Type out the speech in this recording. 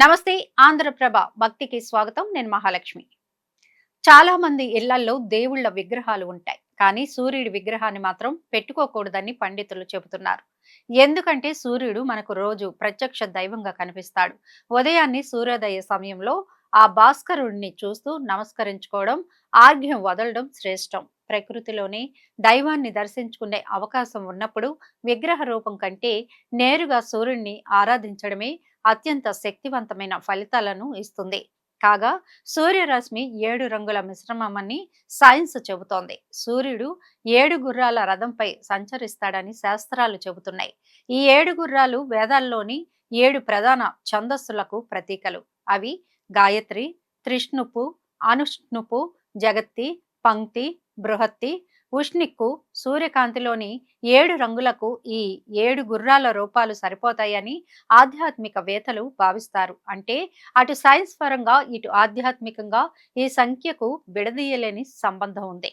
నమస్తే. ఆంధ్రప్రభ భక్తికి స్వాగతం. నేను మహాలక్ష్మి. చాలా మంది ఇళ్లల్లో దేవుళ్ళ విగ్రహాలు ఉంటాయి, కానీ సూర్యుడి విగ్రహాన్ని మాత్రం పెట్టుకోకూడదని పండితులు చెబుతున్నారు. ఎందుకంటే సూర్యుడు మనకు రోజు ప్రత్యక్ష దైవంగా కనిపిస్తాడు. ఉదయాన్నే సూర్యోదయ సమయంలో ఆ భాస్కరుడిని చూస్తూ నమస్కరించుకోవడం, ఆర్ఘ్యం వదలడం శ్రేష్టం. ప్రకృతిలోనే దైవాన్ని దర్శించుకునే అవకాశం ఉన్నప్పుడు విగ్రహ రూపం కంటే నేరుగా సూర్యుడిని ఆరాధించడమే అత్యంత శక్తివంతమైన ఫలితాలను ఇస్తుంది. కాగా సూర్యరశ్మి 7 రంగుల మిశ్రమమని సైన్స్ చెబుతోంది. సూర్యుడు 7 గుర్రాల రథంపై సంచరిస్తాడని శాస్త్రాలు చెబుతున్నాయి. ఈ 7 గుర్రాలు వేదాల్లోని 7 ప్రధాన ఛందస్సులకు ప్రతీకలు. అవి గాయత్రి, త్రిష్ణుపు, అనుష్ణుపు, జగత్తి, పంక్తి, బృహత్తి, ఉష్ణిక్కు. సూర్యకాంతిలోని 7 రంగులకు ఈ 7 గుర్రాల రూపాలు సరిపోతాయని ఆధ్యాత్మిక వేత్తలు భావిస్తారు. అంటే అటు సైన్స్ పరంగా, ఇటు ఆధ్యాత్మికంగా ఈ సంఖ్యకు విడదీయలేని సంబంధం ఉంది.